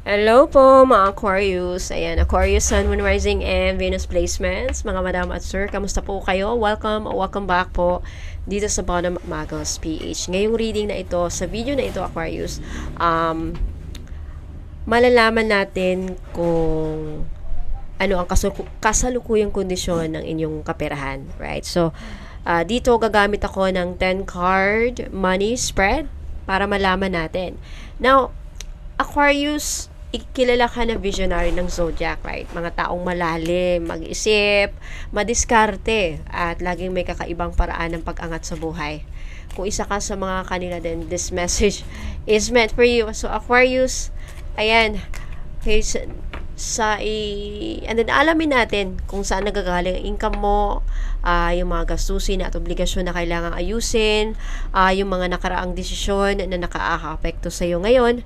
Hello po mga Aquarius. Ayan, Aquarius, Sun, Moon, Rising, and Venus placements. Mga madam at sir, kamusta po kayo? Welcome back po dito sa Bottom Magos PH. Ngayong reading na ito, sa video na ito Aquarius, malalaman natin kung ano ang kasalukuyang kondisyon ng inyong kaperahan. Right? So, dito gagamit ako ng 10 card money spread para malaman natin. Now, Aquarius, ikilala ka na visionary ng zodiac, right? Mga taong malalim, mag-isip, madiskarte, at laging may kakaibang paraan ng pag-angat sa buhay. Kung isa ka sa mga kanila din, this message is meant for you. So, Aquarius, ayan, okay, and then alamin natin kung saan nagagaling ang income mo, yung mga gastusin at obligasyon na kailangang ayusin, yung mga nakaraang desisyon na nakaka-apekto sa iyo ngayon,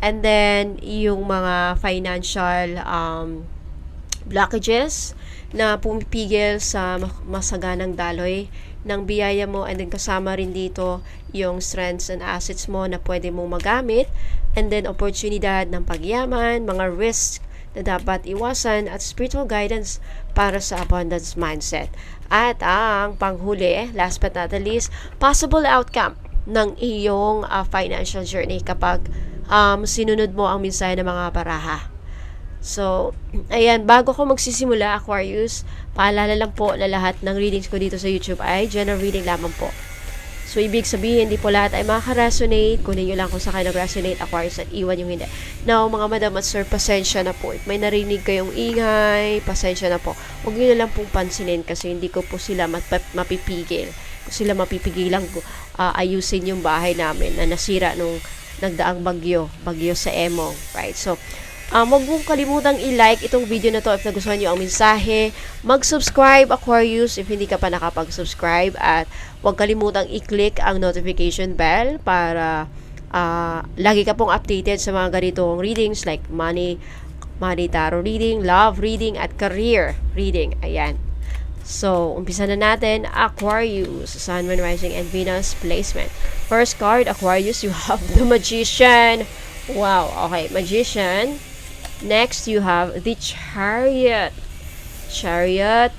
and then yung mga financial blockages na pumipigil sa masaganang daloy ng biyaya mo, and then kasama rin dito yung strengths and assets mo na pwede mong magamit, and then oportunidad ng pagyaman, mga risks na dapat iwasan, at spiritual guidance para sa abundance mindset. At ang panghuli, last but not the least, possible outcome ng iyong financial journey kapag sinunod mo ang mensahe ng mga baraha. So, ayan, bago ko magsisimula, Aquarius, paalala lang po na lahat ng readings ko dito sa YouTube ay general reading lamang po. So, ibig sabihin, hindi po lahat ay makaka-resonate. Kunin nyo lang kung saan kayo nag-resonate, Aquarius, at iwan yung hindi. Now, mga madam at sir, pasensya na po. If may narinig kayong ingay, pasensya na po. Huwag nyo na lang pong pansinin kasi hindi ko po sila mapipigil. Kung sila mapipigilan, ayusin yung bahay namin na nasira nung nagdaang bagyo sa Emong, right? So, huwag mong kalimutang i-like itong video na to if nagustuhan nyo ang mensahe. Mag-subscribe, Aquarius, if hindi ka pa nakapag-subscribe. At huwag kalimutang i-click ang notification bell para lagi ka pong updated sa mga ganitong readings like money tarot reading, love reading, at career reading. Ayan. So, umpisa na natin, Aquarius, Sun, Moon, Rising, and Venus placement. First card, Aquarius, you have the Magician. Wow, okay, Magician. Next, you have the Chariot.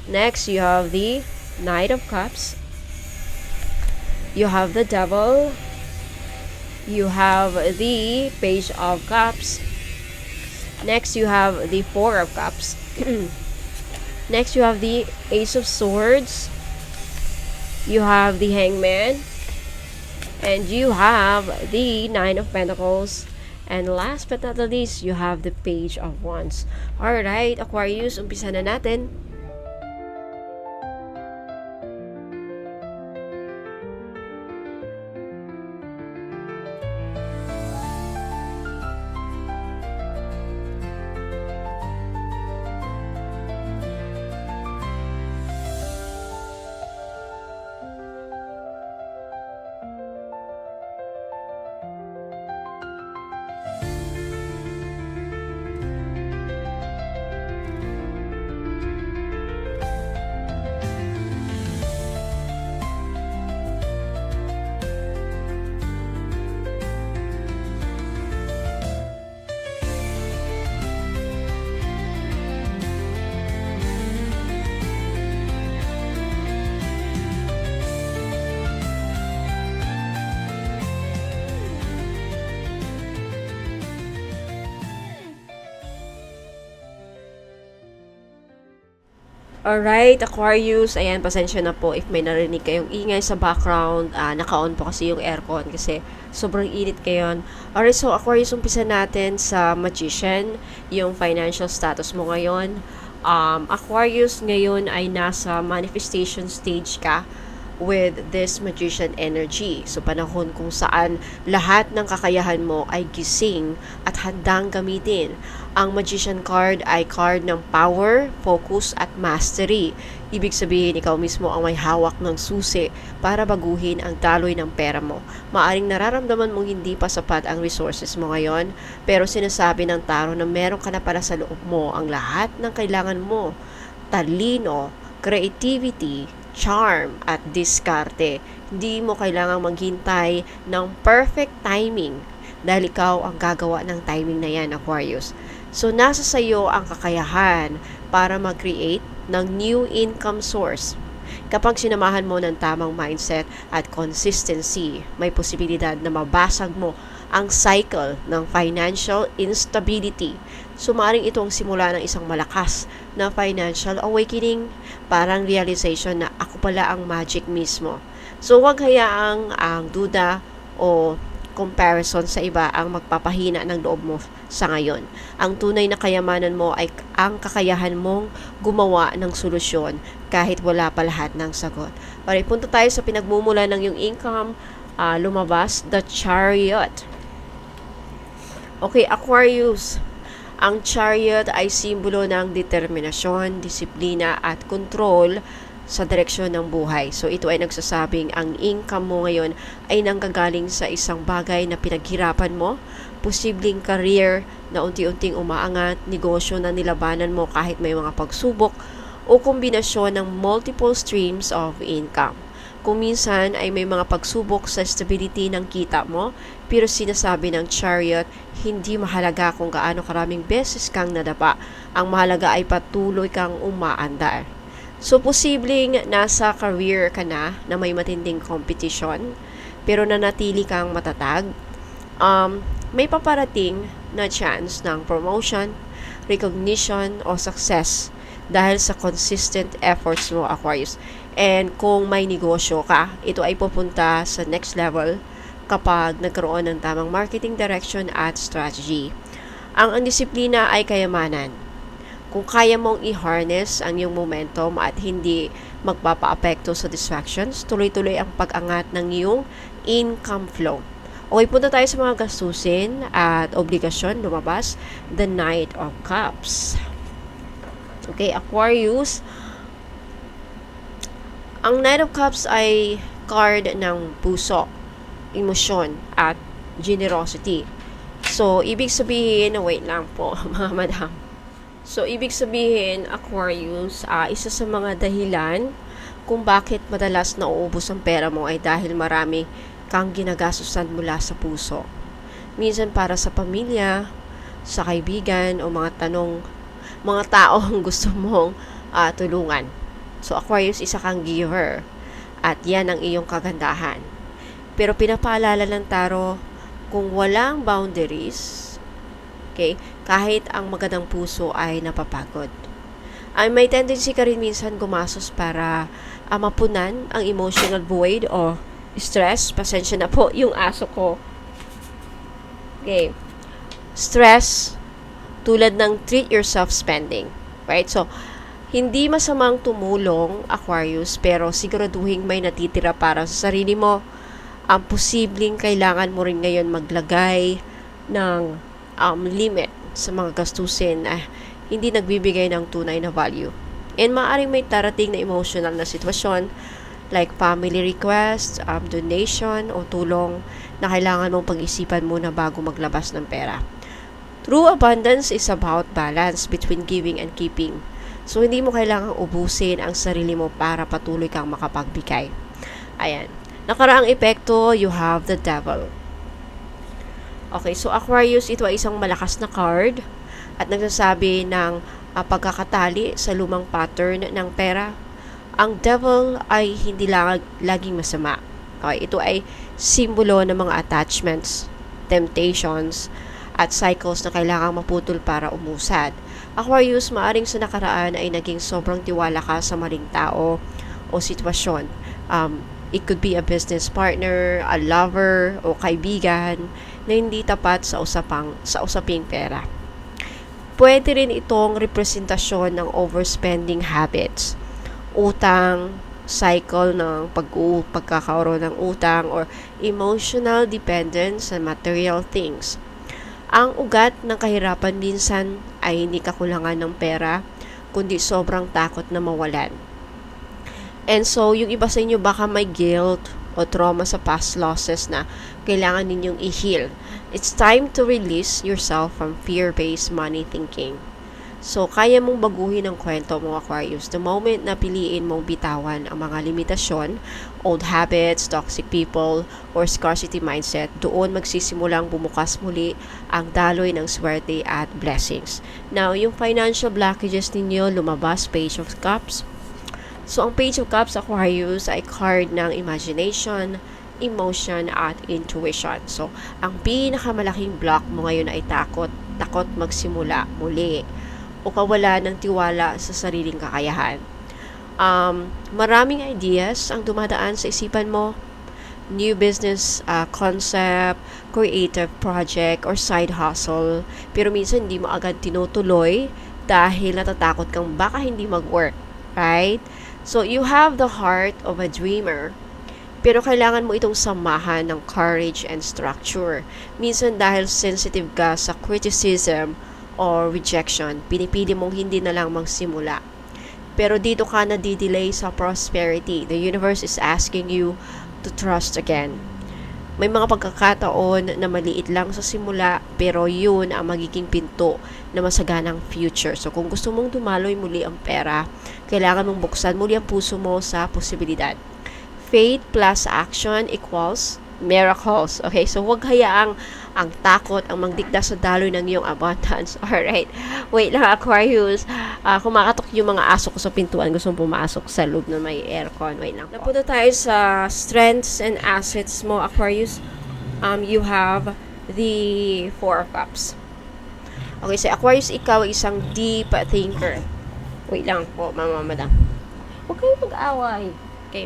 Next, you have the Knight of Cups. You have the Devil. You have the Page of Cups. Next, you have the Four of Cups. Next, you have the Ace of Swords. You have the Hangman. And you have the Nine of Pentacles. And last but not the least, you have the Page of Wands. Alright, Aquarius, umpisa na natin. Alright, Aquarius, ayan, pasensya na po if may narinig kayong ingay sa background. Naka-on po kasi yung aircon kasi sobrang init ngayon. Alright, so Aquarius, umpisa natin sa Magician, yung financial status mo ngayon. Aquarius, ngayon ay nasa manifestation stage ka with this Magician energy. So, panahon kung saan lahat ng kakayahan mo ay gising at handang gamitin. Ang Magician card ay card ng power, focus, at mastery. Ibig sabihin, ikaw mismo ang may hawak ng susi para baguhin ang daloy ng pera mo. Maaring nararamdaman mong hindi pa sapat ang resources mo ngayon, pero sinasabi ng tarot na meron ka na para sa loob mo ang lahat ng kailangan mo. Talino, creativity, charm, at diskarte. Hindi mo kailangang maghintay ng perfect timing dahil ikaw ang gagawa ng timing na yan, Aquarius. So, nasa sayo ang kakayahan para mag-create ng new income source. Kapag sinamahan mo ng tamang mindset at consistency, may posibilidad na mabasag mo ang cycle ng financial instability. So, maaaring itong simula ng isang malakas na financial awakening, parang realization na ako pala ang magic mismo. So, huwag hayaang ang duda o comparison sa iba ang magpapahina ng loob mo sa ngayon. Ang tunay na kayamanan mo ay ang kakayahan mong gumawa ng solusyon kahit wala pa lahat ng sagot. Para punta tayo sa pinagmumula ng yung income, lumabas, the Chariot. Okay, Aquarius. Ang Chariot ay simbolo ng determinasyon, disiplina at control sa direksyon ng buhay. So ito ay nagsasabing ang income mo ngayon ay nanggagaling sa isang bagay na pinaghirapan mo, posibleng career na unti-unting umaangat, negosyo na nilabanan mo kahit may mga pagsubok, o kombinasyon ng multiple streams of income. Kung minsan ay may mga pagsubok sa stability ng kita mo, pero sinasabi ng Chariot, hindi mahalaga kung gaano karaming beses kang nadapa. Ang mahalaga ay patuloy kang umaandar. So, posibleng nasa career ka na may matinding competition, pero nanatili kang matatag. May paparating na chance ng promotion, recognition, o success dahil sa consistent efforts mo, Aquarius. And kung may negosyo ka, ito ay pupunta sa next level kapag nagkaroon ng tamang marketing direction at strategy. Ang disiplina ay kayamanan. Kung kaya mong i-harness ang iyong momentum at hindi magpapaapekto sa distractions, tuloy-tuloy ang pag-angat ng iyong income flow. Okay, punta tayo sa mga gastusin at obligasyon. Lumabas, the Knight of Cups. Okay, Aquarius. Ang Knight of Cups ay card ng puso, emosyon, at generosity. So, ibig sabihin, wait lang po, mga madam. So, ibig sabihin, Aquarius, isa sa mga dahilan kung bakit madalas nauubos ang pera mo ay dahil marami kang ginagastusan mula sa puso. Minsan para sa pamilya, sa kaibigan, o mga taong gusto mong tulungan. So, Aquarius, isa kang giver. At yan ang iyong kagandahan. Pero pinapaalala ng tarot, kung walang boundaries, okay, kahit ang magandang puso ay napapagod. Ay may tendency ka rin minsan gumastos para mapunan ang emotional void o stress. Pasensya na po yung aso ko. Okay. Stress, tulad ng treat yourself spending. Right? So, hindi masamang tumulong, Aquarius, pero siguraduhin may natitira para sa sarili mo. Ang posibleng kailangan mo rin ngayon maglagay ng limit sa mga gastusin na hindi nagbibigay ng tunay na value. And maaaring may darating na emotional na sitwasyon like family requests, donation, o tulong na kailangan mong pag-isipan muna bago maglabas ng pera. True abundance is about balance between giving and keeping. So, hindi mo kailangang ubusin ang sarili mo para patuloy kang makapagbigay. Ayan. Nakaraang epekto, you have the devil. Okay, so Aquarius, ito ay isang malakas na card at nagsasabi ng pagkakatali sa lumang pattern ng pera. Ang devil ay hindi laging masama. Okay, ito ay simbolo ng mga attachments, temptations, at cycles na kailangang maputol para umusad. Aquarius, maaring sa nakaraan ay naging sobrang tiwala ka sa maling tao o sitwasyon. It could be a business partner, a lover, o kaibigan na hindi tapat sa usaping pera. Pwede rin itong representasyon ng overspending habits, utang, cycle ng pagkakaroon ng utang, or emotional dependence sa material things. Ang ugat ng kahirapan minsan ay hindi kakulangan ng pera, kundi sobrang takot na mawalan. And so, yung iba sa inyo baka may guilt o trauma sa past losses na kailangan ninyong i-heal. It's time to release yourself from fear-based money thinking. So, kaya mong baguhin ang kwento mo, Aquarius. The moment na piliin mong bitawan ang mga limitasyon, old habits, toxic people, or scarcity mindset, doon magsisimulang bumukas muli ang daloy ng swerte at blessings. Now, yung financial blockages ninyo, lumabas, Page of Cups. So, ang Page of Cups, Aquarius, ay card ng imagination, emotion, at intuition. So, ang pinakamalaking block mo ngayon ay takot magsimula muli o kawala ng tiwala sa sariling kakayahan. Maraming ideas ang dumadaan sa isipan mo. New business concept, creative project, or side hustle. Pero minsan hindi mo agad tinutuloy dahil natatakot kang baka hindi mag-work. Right? So, you have the heart of a dreamer. Pero kailangan mo itong samahan ng courage and structure. Minsan dahil sensitive ka sa criticism or rejection, pinipili mong hindi na lang magsimula. Pero dito ka na-delay sa prosperity. The universe is asking you to trust again. May mga pagkakataon na maliit lang sa simula, pero yun ang magiging pinto na masaganang future. So kung gusto mong dumaloy muli ang pera, kailangan mong buksan muli ang puso mo sa posibilidad. Faith plus action equals miracles. Okay, so huwag hayaang ang takot ang magdikta sa daloy ng iyong abundance. Alright, wait lang, Aquarius. Kumakatok yung mga aso ko sa pintuan. Gusto mong pumasok sa loob na may aircon. Wait lang. Napunta tayo sa strengths and assets mo, Aquarius. You have the Four of Cups. Okay, so Aquarius, ikaw ay isang deep thinker. Wait lang po, madam. Huwag kayong mag-away. Okay.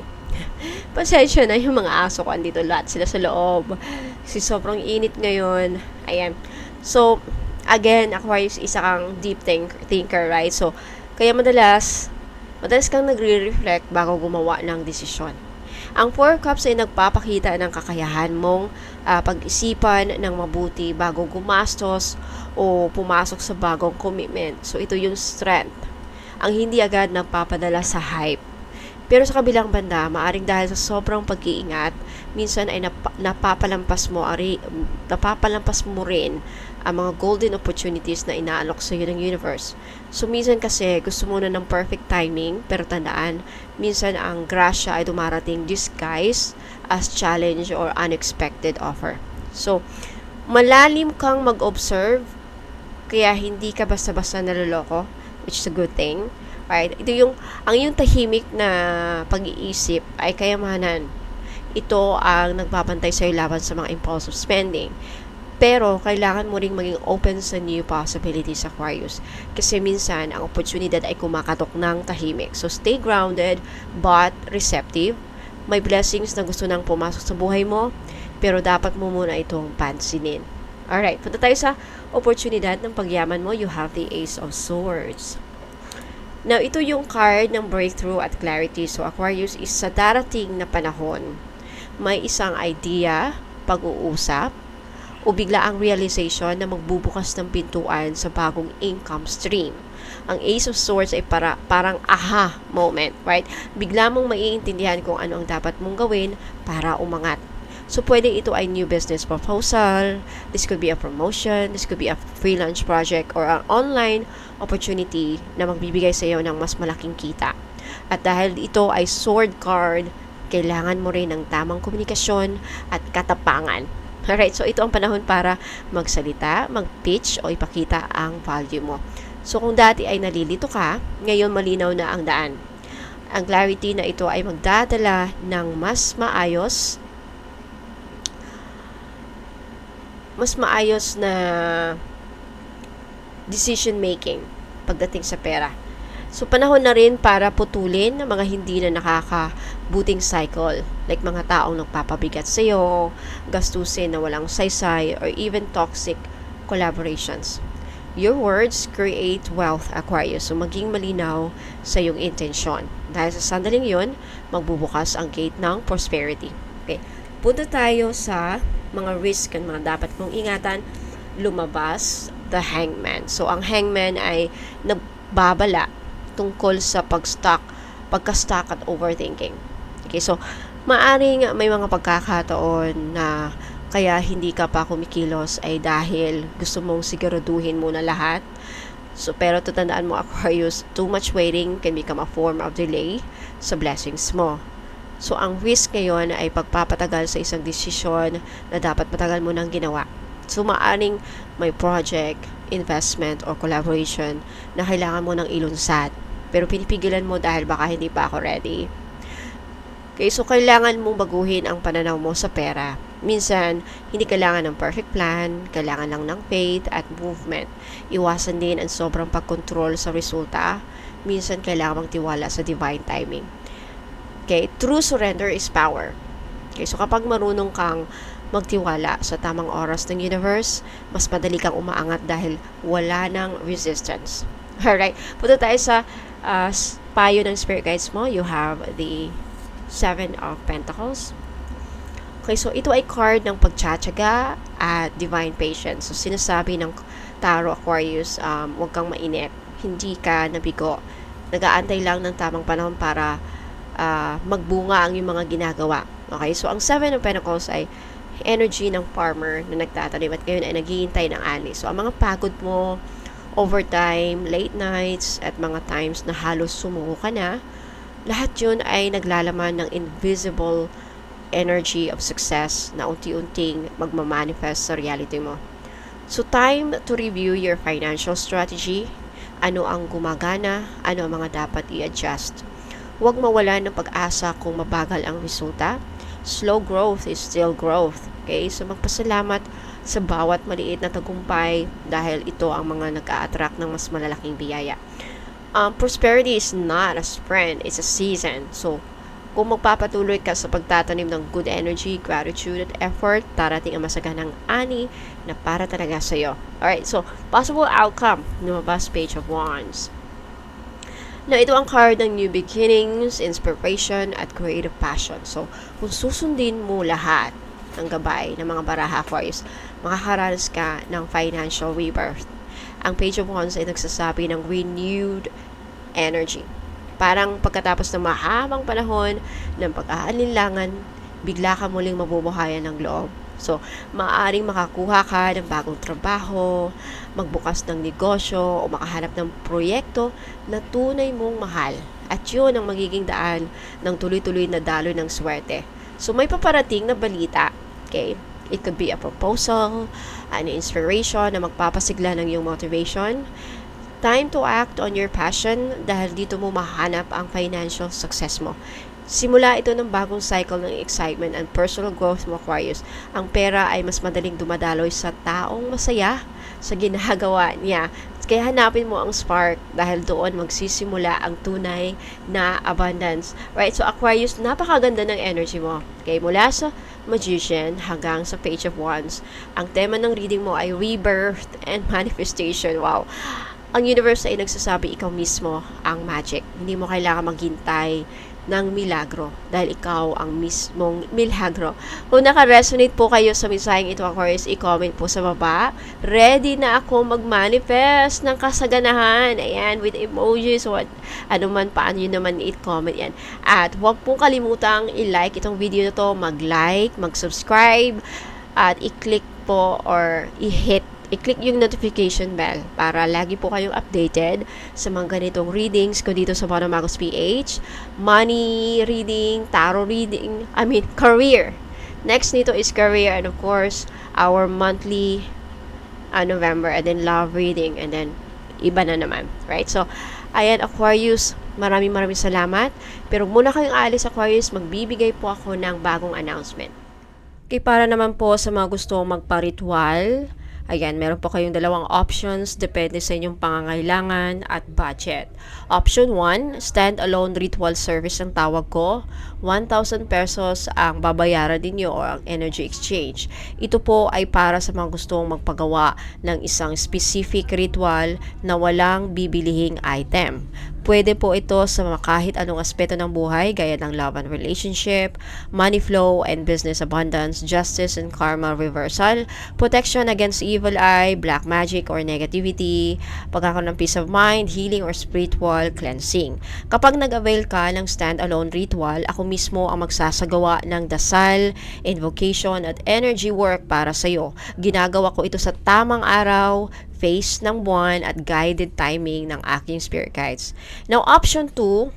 Pasensya na yung mga aso ko, andito lahat sila sa loob kasi sobrang init ngayon. Ayan, so again, Aquarius, isa kang deep thinker, right? So kaya madalas kang nagre-reflect bago gumawa ng desisyon. Ang Four Cups ay nagpapakita ng kakayahan mong pag-isipan ng mabuti bago gumastos o pumasok sa bagong commitment. So ito yung strength, ang hindi agad nagpapadala sa hype. Pero sa kabilang banda, maaring dahil sa sobrang pag-iingat, minsan ay napapalampas mo rin ang mga golden opportunities na inaalok sa iyo ng universe. So minsan kasi gusto mo na ng perfect timing, pero tandaan, minsan ang grasya ay dumarating disguised as challenge or unexpected offer. So, malalim kang mag-observe, kaya hindi ka basta-basta naloloko, which is a good thing. Right? Ito ang iyong tahimik na pag-iisip ay kayamanan. Ito ang nagpapantay sa iyo laban sa mga impulsive spending. Pero kailangan mo ring maging open sa new possibilities, Aquarius. Kasi minsan ang oportunidad ay kumakatok ng tahimik. So stay grounded but receptive. May blessings na gusto nang pumasok sa buhay mo, pero dapat mo muna itong pansinin. Alright, punta tayo sa oportunidad ng pagyaman mo. You have the Ace of Swords. Now, ito yung card ng breakthrough at clarity. So, Aquarius, is sa darating na panahon, may isang idea, pag-uusap, o bigla ang realization na magbubukas ng pintuan sa bagong income stream. Ang Ace of Swords ay parang aha moment, right? Bigla mong maiintindihan kung ano ang dapat mong gawin para umangat. So, pwede ito ay new business proposal, this could be a promotion, this could be a freelance project, or an online opportunity na magbibigay sa iyo ng mas malaking kita. At dahil ito ay sword card, kailangan mo rin ng tamang komunikasyon at katapangan. Alright, so ito ang panahon para magsalita, mag-pitch, o ipakita ang value mo. So, kung dati ay nalilito ka, ngayon malinaw na ang daan. Ang clarity na ito ay magdadala ng mas maayos na decision making pagdating sa pera. So, panahon na rin para putulin ng mga hindi na nakakabuting cycle. Like mga taong nagpapabigat sa'yo, gastusin na walang saysay, or even toxic collaborations. Your words create wealth, Aquarius. So, maging malinaw sa iyong intensyon. Dahil sa sandaling yon, magbubukas ang gate ng prosperity. Okay. Punta tayo sa mga risk at mga dapat mong ingatan. Lumabas, the Hangman. So, ang Hangman ay nagbabala tungkol sa pagka-stuck at overthinking. Okay, so, maaring may mga pagkakataon na kaya hindi ka pa kumikilos ay dahil gusto mong siguraduhin muna lahat. So, pero tutandaan mo, Aquarius, too much waiting can become a form of delay sa blessings mo. So, ang risk ngayon ay pagpapatagal sa isang desisyon na dapat matagal mo nang ginawa. So, maaring may project, investment, or collaboration na kailangan mo nang ilunsad. Pero pinipigilan mo dahil baka hindi pa ako ready. Okay, so kailangan mong baguhin ang pananaw mo sa pera. Minsan, hindi kailangan ng perfect plan, kailangan lang ng faith at movement. Iwasan din ang sobrang pagkontrol sa resulta. Minsan, kailangan mong tiwala sa divine timing. Okay, true surrender is power. Okay, so kapag marunong kang magtiwala sa tamang oras ng universe, mas madali kang umaangat dahil wala ng resistance. Alright, punta tayo sa payo ng spirit guides mo. You have the Seven of Pentacles. Okay, so ito ay card ng pagtsatsaga at divine patience. So sinasabi ng Tarot Aquarius, huwag kang mainip, hindi ka nabigo. Nag-aantay lang ng tamang panahon para magbunga ang iyong mga ginagawa. Okay, so ang Seven of Pentacles ay energy ng farmer na nagtatanim at ngayon ay naghihintay ng ani. So ang mga pagod mo, overtime, late nights, at mga times na halos sumuko ka na, lahat yun ay naglalaman ng invisible energy of success na unti-unting magmamanifest sa reality mo. So, time to review your financial strategy. Ano ang gumagana, ano ang mga dapat i-adjust. Huwag mawalan ng pag-asa kung mabagal ang resulta. Slow growth is still growth. Okay? So, magpasalamat sa bawat maliit na tagumpay dahil ito ang mga nag-a-attract ng mas malalaking biyaya. Prosperity is not a sprint, it's a season. So, kung magpapatuloy ka sa pagtatanim ng good energy, gratitude, at effort, darating ang masaganang ani na para talaga sa'yo. Alright, so, possible outcome, lumabas Page of Wands. Now, ito ang card ng new beginnings, inspiration, at creative passion. So, kung susundin mo lahat ng gabay ng mga baraha Aquarius, makakaranas ka ng financial rebirth. Ang Page of Wands ay nagsasabi ng renewed energy. Parang pagkatapos ng mahabang panahon ng pag-aalinlangan, bigla ka muling mabubuhayan ng loob. So, maaaring makakuha ka ng bagong trabaho, magbukas ng negosyo, o makahanap ng proyekto na tunay mong mahal. At yun ang magiging daan ng tuloy-tuloy na daloy ng swerte. So, may paparating na balita. Okay? It could be a proposal, an inspiration na magpapasigla ng iyong motivation. Time to act on your passion dahil dito mo mahanap ang financial success mo. Simula ito ng bagong cycle ng excitement and personal growth mo, Aquarius. Ang pera ay mas madaling dumadaloy sa taong masaya sa ginagawa niya. Kaya hanapin mo ang spark dahil doon magsisimula ang tunay na abundance. Right? So, Aquarius, napakaganda ng energy mo. Okay, mula sa Magician hanggang sa Page of Wands. Ang tema ng reading mo ay rebirth and manifestation. Wow! Ang universe ay nagsasabi ikaw mismo ang magic. Hindi mo kailangan maghintay ng milagro dahil ikaw ang mismong milagro. Kung naka-resonate po kayo sa mensaheng ito, Aquarius, i-comment po sa baba. Ready na ako mag-manifest ng kasaganahan. Ayan, with emojis o ano man, paano yun naman i-comment yan. At huwag pong kalimutang i-like itong video na to, mag-like, mag-subscribe, at i-click po or i-click yung notification bell para lagi po kayong updated sa mga ganitong readings ko dito sa Mano Magos PH. Money reading, tarot reading, career. Next nito is career, and of course, our monthly November, and then love reading, and then iba na naman. Right? So, ayan, Aquarius, maraming salamat. Pero muna kayong alis, Aquarius, magbibigay po ako ng bagong announcement. Okay, para naman po sa mga gusto magpa-ritual, ayan, meron po kayong dalawang options depende sa inyong pangangailangan at budget. Option 1, stand-alone ritual service ang tawag ko. 1,000 pesos ang babayaran ninyo o ang energy exchange. Ito po ay para sa mga gustong magpagawa ng isang specific ritual na walang bibilihing item. Pwede po ito sa kahit anong aspeto ng buhay gaya ng love and relationship, money flow and business abundance, justice and karma reversal, protection against evil eye, black magic or negativity, pagkakaroon ng peace of mind, healing or spiritual cleansing. Kapag nag-avail ka ng stand-alone ritual, ako mismo ang magsasagawa ng dasal, invocation at energy work para sa iyo. Ginagawa ko ito sa tamang araw, phase ng buwan, at guided timing ng aking spirit guides. Now, option 2,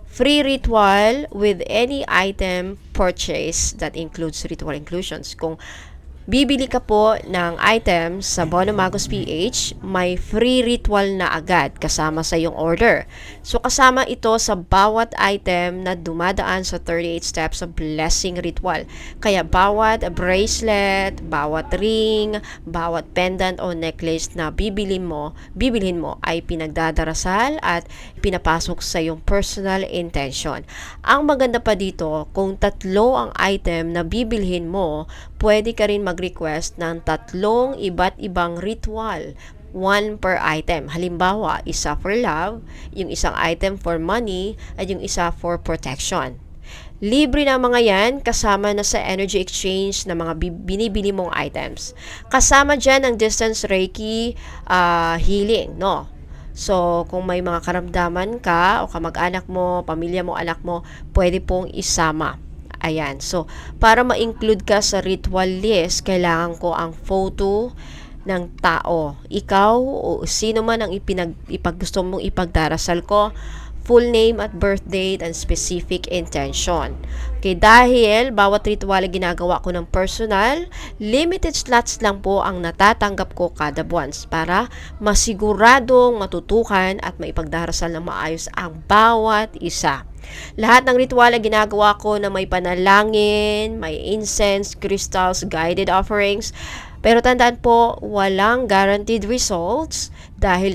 free ritual with any item purchase that includes ritual inclusions. Kung bibili ka po ng items sa Bono Magos PH, may free ritual na agad kasama sa iyong order. So, kasama ito sa bawat item na dumadaan sa 38 steps of blessing ritual. Kaya bawat bracelet, bawat ring, bawat pendant o necklace na bibilhin mo ay pinagdadarasal at pinapasok sa iyong personal intention. Ang maganda pa dito, kung 3 ang item na bibilhin mo, pwede ka rin mag-request ng 3 iba't ibang ritual, 1 per item. Halimbawa, isa for love, yung isang item for money, at yung isa for protection. Libre na mga yan, kasama na sa energy exchange ng mga binibili mong items. Kasama dyan ang distance Reiki healing, no? So, kung may mga karamdaman ka o kamag-anak mo, pamilya mo, anak mo, pwede pong isama. Ayan. So, para ma-include ka sa ritual list, kailangan ko ang photo ng tao. Ikaw o sino man ang gusto mong ipagdarasal ko, full name at birth date and specific intention. Okay, dahil bawat ritual ay ginagawa ko ng personal, limited slots lang po ang natatanggap ko kada buwan para masiguradong matutukan at maipagdarasal ng maayos ang bawat isa. Lahat ng ritual ay ginagawa ko na may panalangin, may incense, crystals, guided offerings. Pero tandaan po, walang guaranteed results dahil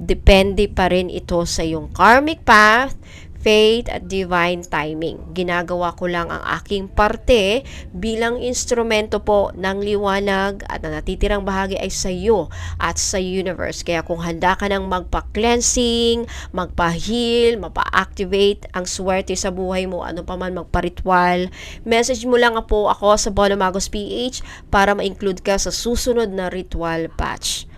depende pa rin ito sa iyong karmic path, faith, at divine timing. Ginagawa ko lang ang aking parte bilang instrumento po ng liwanag at ang natitirang bahagi ay sa iyo at sa universe. Kaya kung handa ka ng magpa-cleansing, magpa-heal, mapa-activate ang swerte sa buhay mo, ano pa man magpa-ritual, message mo lang po ako sa Bono Magos PH para ma-include ka sa susunod na ritual batch.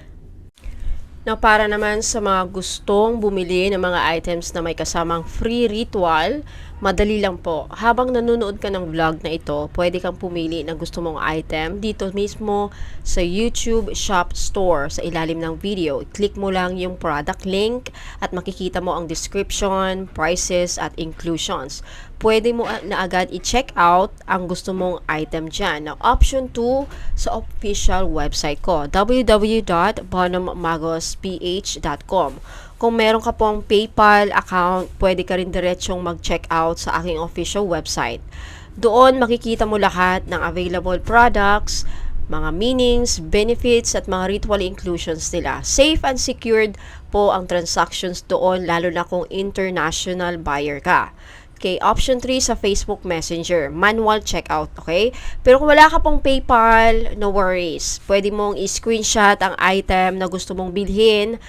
Now, para naman sa mga gustong bumili ng mga items na may kasamang free ritual, madali lang po. Habang nanonood ka ng vlog na ito, pwede kang pumili ng gusto mong item dito mismo sa YouTube Shop Store sa ilalim ng video. Click mo lang yung product link at makikita mo ang description, prices, at inclusions. Pwede mo na agad i-check out ang gusto mong item dyan. Now, option 2 sa official website ko, www.bonomagosph.com. Kung meron ka pong PayPal account, pwede ka rin diretsong mag-check out sa aking official website. Doon makikita mo lahat ng available products, mga meanings, benefits, at mga ritual inclusions nila. Safe and secured po ang transactions doon, lalo na kung international buyer ka. Okay, option 3 sa Facebook Messenger, manual checkout, okay? Pero kung wala ka pong PayPal, no worries. Pwede mong i-screenshot ang item na gusto mong bilhin,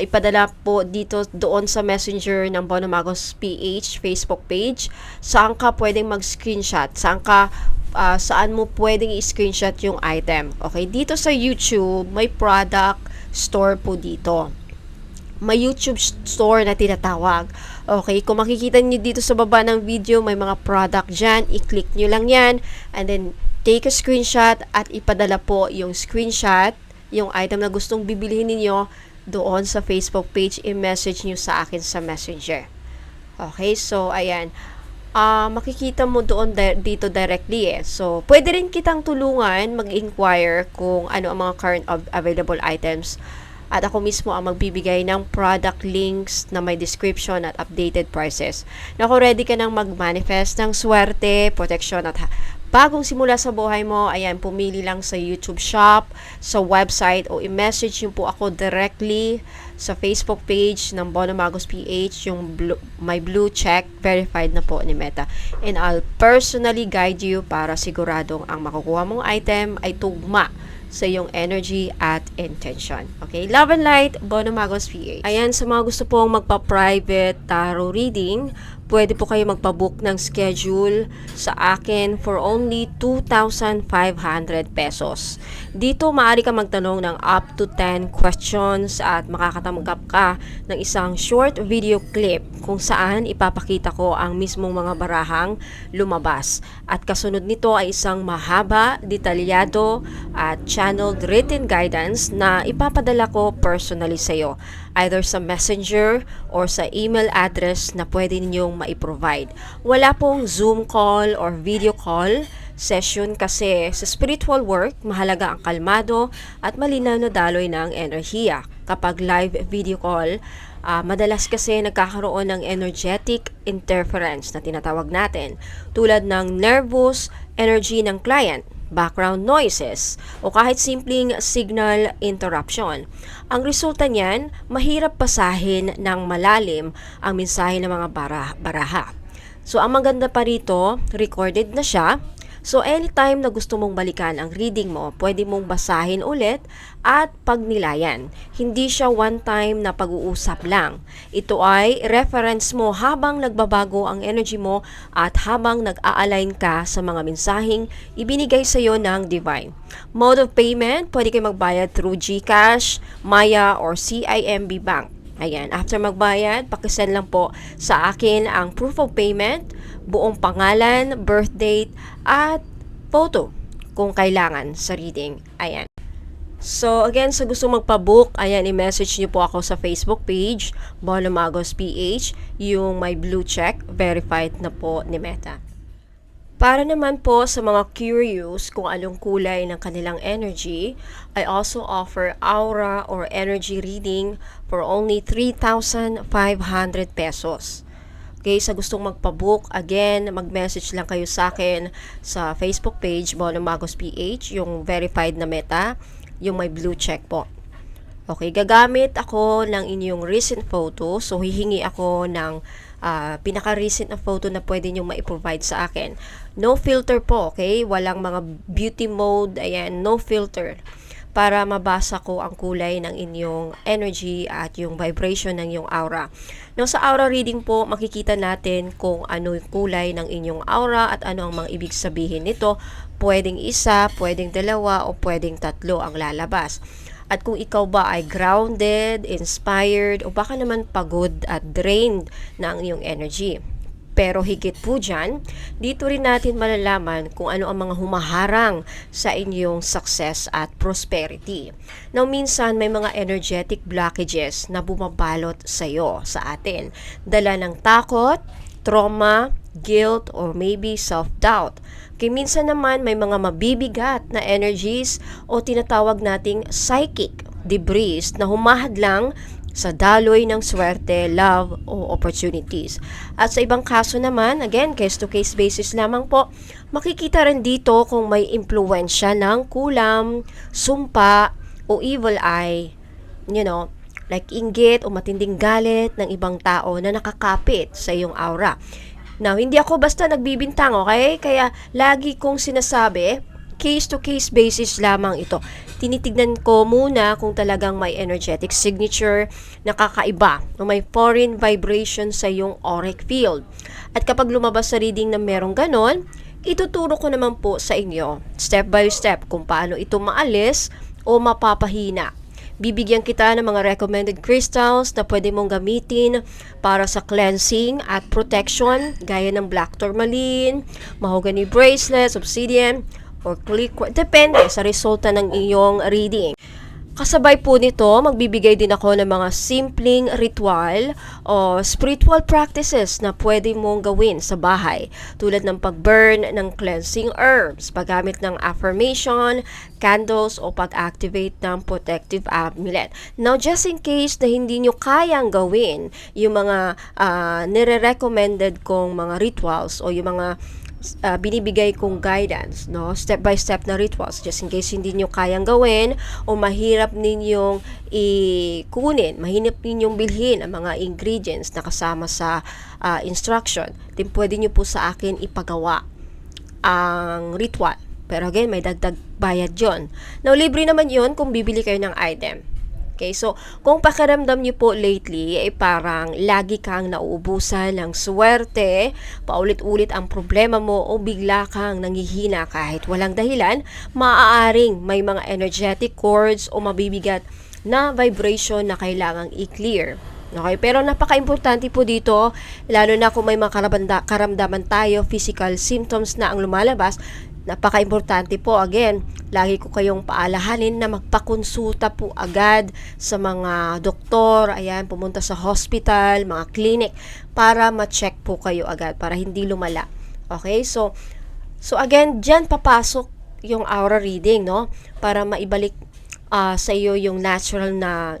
ipadala po dito doon sa Messenger ng Bono Magos PH Facebook page. Saan ka pwedeng mag-screenshot? Saan mo pwedeng i-screenshot yung item? Okay, dito sa YouTube, may product store po dito. May YouTube store na tinatawag. Okay, kung makikita niyo dito sa baba ng video, may mga product dyan. I-click nyo lang yan. And then, take a screenshot at ipadala po yung screenshot, yung item na gustong bibilihin ninyo doon sa Facebook page. I-message nyo sa akin sa Messenger. Okay, so, ayan. Makikita mo doon dito directly eh. So, pwede rin kitang tulungan mag-inquire kung ano ang mga current available items. At ako mismo ang magbibigay ng product links na may description at updated prices. Na kung ready ka nang mag-manifest ng swerte, protection at bagong simula sa buhay mo, ayan, pumili lang sa YouTube Shop, sa website, o i-message nyo po ako directly sa Facebook page ng Bono Magos PH, yung may blue check, verified na po ni Meta. And I'll personally guide you para siguradong ang makukuha mong item ay tugma sa iyong energy at intention. Okay? Love and Light, Bono Magos PH. Ayan, sa mga gusto pong magpa-private tarot reading, pwede po kayo magpabook ng schedule sa akin for only 2,500 pesos. Dito maaari ka magtanong ng up to 10 questions at makakatanggap ka ng isang short video clip kung saan ipapakita ko ang mismong mga barahang lumabas. At kasunod nito ay isang mahaba, detalyado at channeled written guidance na ipapadala ko personally sa iyo, either sa messenger or sa email address na pwede ninyong mai-provide. Wala pong Zoom call or video call session kasi sa spiritual work, mahalaga ang kalmado at malinaw na daloy ng enerhiya. Kapag live video call, madalas kasi nagkakaroon ng energetic interference na tinatawag natin, tulad ng nervous energy ng client, background noises, o kahit simpleng signal interruption. Ang resulta niyan, mahirap basahin ng malalim ang mensahe ng mga baraha. So, ang maganda pa rito, recorded na siya. So, anytime na gusto mong balikan ang reading mo, pwede mong basahin ulit at pagnilayan. Hindi siya one time na pag-uusap lang. Ito ay reference mo habang nagbabago ang energy mo at habang nag-a-align ka sa mga mensaheng ibinigay sa iyo ng Divine. Mode of payment, pwede kayo magbayad through GCash, Maya, or CIMB Bank. Ayan, after magbayad, pakisend lang po sa akin ang proof of payment, buong pangalan, birth date, at photo kung kailangan sa reading. Ayan. So, again, sa gusto magpabook, ayan, i-message niyo po ako sa Facebook page, Bolo Magos PH, yung may blue check, verified na po ni Meta. Para naman po sa mga curious kung anong kulay ng kanilang energy, I also offer aura or energy reading for only 3,500 pesos. Okay, sa gustong magpabook, again, mag-message lang kayo sa akin sa Facebook page, Bono Magos PH, yung verified na Meta, yung may blue check po. Okay, gagamit ako ng inyong recent photo, so hihingi ako ng pinaka-recent na photo na pwede nyo ma-provide sa akin. No filter po, okay? Walang mga beauty mode, ayan, no filter. Para mabasa ko ang kulay ng inyong energy at yung vibration ng inyong aura. Now, sa aura reading po, makikita natin kung ano yung kulay ng inyong aura at ano ang mga ibig sabihin nito. Pwedeng isa, pwedeng dalawa, o pwedeng tatlo ang lalabas. At kung ikaw ba ay grounded, inspired, o baka naman pagod at drained na ang iyong energy. Pero higit po dyan, dito rin natin malalaman kung ano ang mga humaharang sa inyong success at prosperity. Now, minsan may mga energetic blockages na bumabalot sa iyo, sa atin. Dala ng takot, trauma, guilt, or maybe self-doubt. Kaya minsan naman may mga mabibigat na energies o tinatawag nating psychic debris na humahadlang sa daloy ng swerte, love, o opportunities. At sa ibang kaso naman, again, case-to-case basis lamang po, makikita rin dito kung may impluensya ng kulam, sumpa, o evil eye, like inggit o matinding galit ng ibang tao na nakakapit sa iyong aura. Now, hindi ako basta nagbibintang, okay? Kaya lagi kong sinasabi, case-to-case basis lamang ito. Tinitignan ko muna kung talagang may energetic signature na kakaiba o may foreign vibration sa iyong auric field. At kapag lumabas sa reading na merong ganon, ituturo ko naman po sa inyo, step by step, kung paano ito maalis o mapapahina. Bibigyan kita ng mga recommended crystals na pwede mong gamitin para sa cleansing at protection, gaya ng black tourmaline, mahogany bracelets, obsidian, or click, depende sa resulta ng iyong reading. Kasabay po nito, magbibigay din ako ng mga simpleng ritual o spiritual practices na pwede mong gawin sa bahay, tulad ng pag-burn ng cleansing herbs, paggamit ng affirmation, candles, o pag-activate ng protective amulet. Now, just in case na hindi nyo kayang gawin yung mga nire-recommended kong mga rituals o yung mga binibigay kong guidance, step by step na rituals, just in case hindi nyo kayang gawin o mahirap ninyong ikunin, mahirap ninyong bilhin ang mga ingredients na kasama sa instruction, then pwede nyo po sa akin ipagawa ang ritual. Pero again, may dagdag bayad yon. Now, libre naman yon kung bibili kayo ng item. Okay, so kung pakiramdam niyo po lately ay parang lagi kang nauubusan ng swerte, paulit-ulit ang problema mo o bigla kang nanghihina kahit walang dahilan, maaaring may mga energetic cords o mabibigat na vibration na kailangang i-clear. Okay, pero napaka-importante po dito, lalo na kung may mga karamdaman tayo, physical symptoms na ang lumalabas, napaka-importante po, again, lagi ko kayong paalahanin na magpakonsulta po agad sa mga doktor, ayan, pumunta sa hospital, mga clinic, para ma-check po kayo agad, para hindi lumala. Okay, so again, dyan papasok yung aura reading, no? Para maibalik sa iyo yung natural na,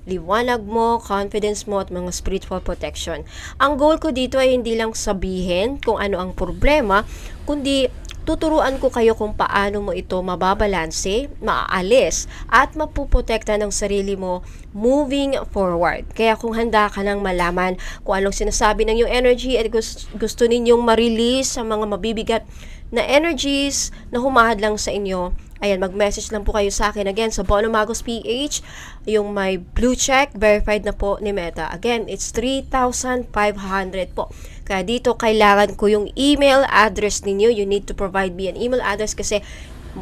liwanag mo, confidence mo, at mga spiritual protection. Ang goal ko dito ay hindi lang sabihin kung ano ang problema, kundi tuturuan ko kayo kung paano mo ito mababalanse, maaalis, at mapuprotekta ng sarili mo moving forward. Kaya kung handa ka nang malaman kung anong sinasabi ng iyong energy at gusto ninyong ma-release sa mga mabibigat na energies na humahadlang sa inyo, ayan, mag-message lang po kayo sa akin. Again, sa Bono Magos PH, yung may blue check, verified na po ni Meta. Again, it's 3,500 po. Kaya dito, kailangan ko yung email address ninyo. You need to provide me an email address kasi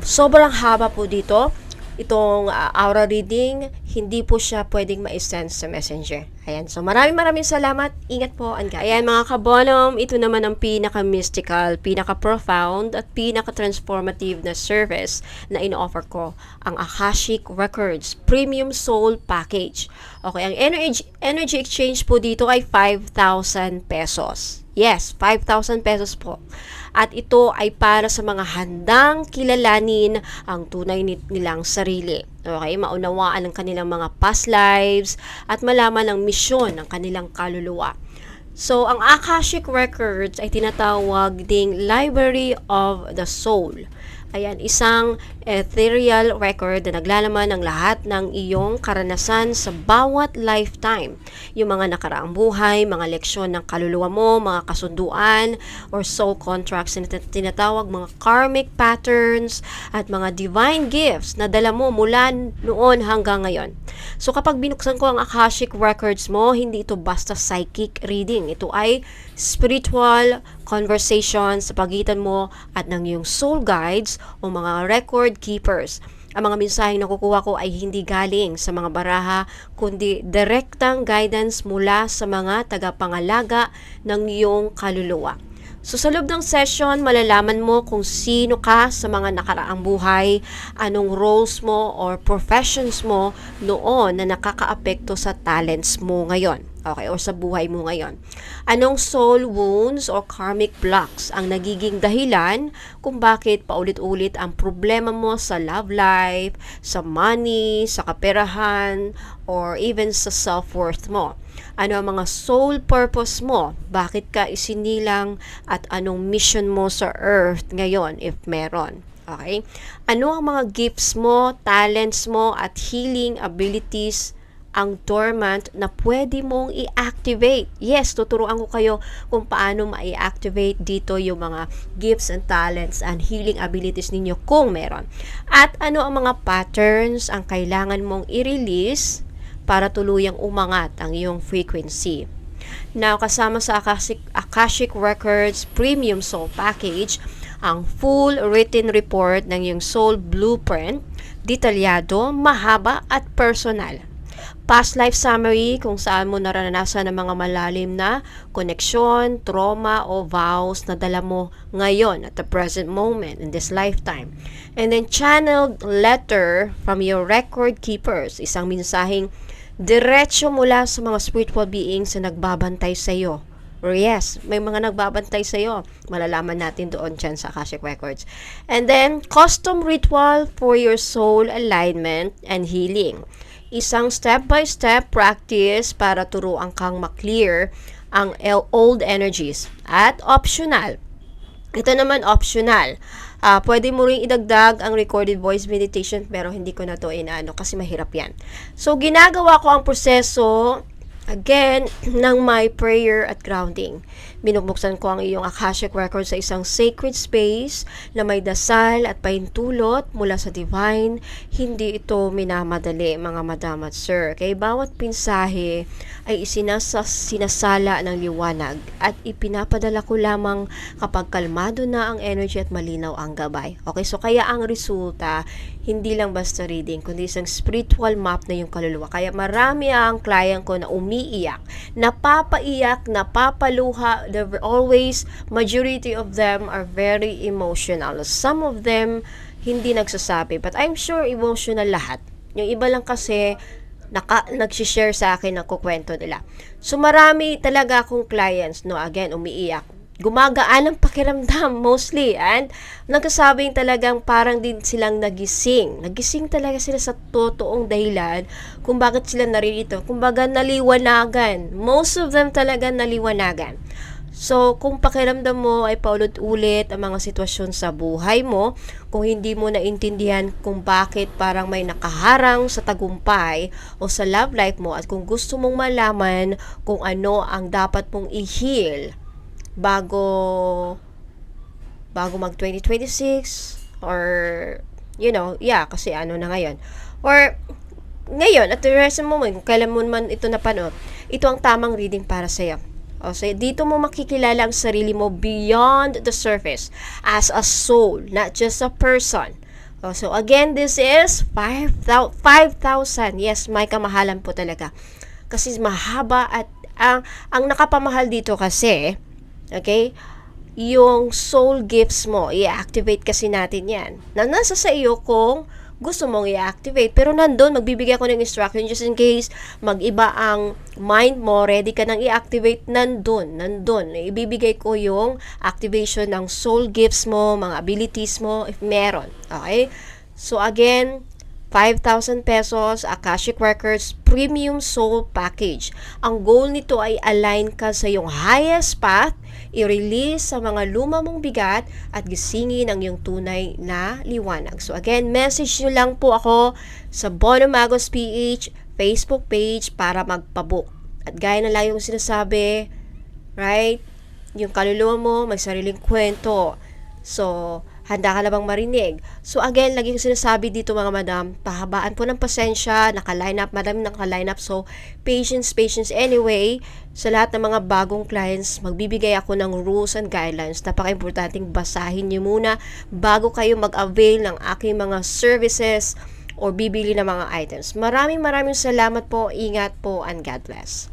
sobrang haba po dito. Itong aura reading, hindi po siya pwedeng ma-send sa messenger. Ayan, so maraming salamat. Ingat po, and ayan mga kabonom, ito naman ang pinaka-mystical, pinaka-profound, at pinaka-transformative na service na ino-offer ko, ang Akashic Records Premium Soul Package. Okay, ang energy exchange po dito ay 5,000 pesos. Yes, 5,000 pesos po. At ito ay para sa mga handang kilalanin ang tunay nilang sarili. Okay, maunawaan ang kanilang mga past lives at malaman ang misyon ng kanilang kaluluwa. So, ang Akashic Records ay tinatawag ding Library of the Soul. Ayan, isang ethereal record na naglalaman ng lahat ng iyong karanasan sa bawat lifetime. Yung mga nakaraang buhay, mga leksyon ng kaluluwa mo, mga kasunduan or soul contracts na tinatawag, mga karmic patterns at mga divine gifts na dala mo mula noon hanggang ngayon. So kapag binuksan ko ang Akashic Records mo, hindi ito basta psychic reading. Ito ay spiritual conversation sa pagitan mo at ng iyong soul guides o mga record keepers. Ang mga mensaheng nakukuha ko ay hindi galing sa mga baraha, kundi direktang guidance mula sa mga tagapangalaga ng iyong kaluluwa. So sa loob ng session, malalaman mo kung sino ka sa mga nakaraang buhay, anong roles mo or professions mo noon na nakakaapekto sa talents mo ngayon. Okay, o sa buhay mo ngayon. Anong soul wounds or karmic blocks ang nagiging dahilan kung bakit paulit-ulit ang problema mo sa love life, sa money, sa kaperahan, or even sa self-worth mo. Ano ang mga soul purpose mo? Bakit ka isinilang at anong mission mo sa earth ngayon if meron? Okay? Ano ang mga gifts mo, talents mo, at healing abilities ang dormant na pwede mong i-activate? Yes, tuturuan ko kayo kung paano ma-i-activate dito yung mga gifts and talents and healing abilities ninyo kung meron. At ano ang mga patterns ang kailangan mong i-release para tuluyang umangat ang iyong frequency. Now, kasama sa Akashic Records Premium Soul Package, ang full written report ng iyong soul blueprint, detalyado, mahaba at personal. Past life summary kung saan mo naranasan ng mga malalim na koneksyon, trauma o vows na dala mo ngayon at the present moment in this lifetime. And then channeled letter from your record keepers, isang mensaheng diretso mula sa mga spiritual beings na nagbabantay sa iyo. Or yes, may mga nagbabantay sa iyo. Malalaman natin doon dyan sa Akashic Records. And then custom ritual for your soul alignment and healing. Isang step-by-step practice para turuan kang maklear ang old energies. At optional. Ito naman optional. Pwede mo rin idagdag ang recorded voice meditation, pero hindi ko na to inaano kasi mahirap yan. So, ginagawa ko ang proseso again ng my prayer at grounding. Binubuksan ko ang iyong Akashic Record sa isang sacred space na may dasal at pahintulot mula sa divine. Hindi ito minamadali, mga madam at sir. Kaya bawat pinsahe ay sinasala ng liwanag at ipinapadala ko lamang kapag kalmado na ang energy at malinaw ang gabay. Okay, so kaya ang resulta, hindi lang basta reading, kundi isang spiritual map na yung kaluluwa. Kaya marami ang client ko na umiiyak, napapaiyak, napapaluha. Always, majority of them are very emotional. Some of them, hindi nagsasabi. But I'm sure emotional lahat. Yung iba lang kasi, nagsishare sa akin ng kukwento nila. So, marami talaga akong clients, no, again, umiiyak. Gumagaan ang pakiramdam mostly, and nagkasabing talagang parang din silang nagising talaga sila sa totoong dahilan kung bakit sila naririto, kumbaga naliwanagan, most of them talaga naliwanagan. So, kung pakiramdam mo ay paulit-ulit ang mga sitwasyon sa buhay mo, kung hindi mo naintindihan kung bakit parang may nakaharang sa tagumpay o sa love life mo, at kung gusto mong malaman kung ano ang dapat mong i-heal bago mag 2026, or kasi ano na ngayon, or ngayon at the rest of the moment, kung kailan mo man ito napanood, ito ang tamang reading para sa'yo. So, dito mo makikilala ang sarili mo beyond the surface as a soul, not just a person. So again, this is 5,000. Yes, may kamahalan po talaga. Kasi mahaba, at ang nakapamahal dito kasi, okay, yung soul gifts mo, i-activate kasi natin yan. Nasa sa iyo kung gusto mong i-activate. Pero nandun, magbibigay ako ng instruction just in case mag-iba ang mind mo, ready ka nang i-activate, nandun. Ibibigay ko yung activation ng soul gifts mo, mga abilities mo, if meron. Okay? So again, 5,000 pesos, Akashic Records Premium Soul Package. Ang goal nito ay align ka sa iyong highest path, i-release sa mga luma mong bigat, at gisingin ang iyong tunay na liwanag. So again, message nyo lang po ako sa Bono Magos PH Facebook page para magpabook. At gaya na lang yung sinasabi, right? Yung kaluluwa mo, may sariling kwento. So, handa ka na bang marinig? So again, lagi ko sinasabi dito mga madam, pahabaan po ng pasensya, naka-line up, madami naka-line up. So, patience anyway. Sa lahat ng mga bagong clients, magbibigay ako ng rules and guidelines. Napaka-importanting basahin niyo muna bago kayo mag-avail ng aking mga services or bibili ng mga items. Maraming salamat po, ingat po, and God bless.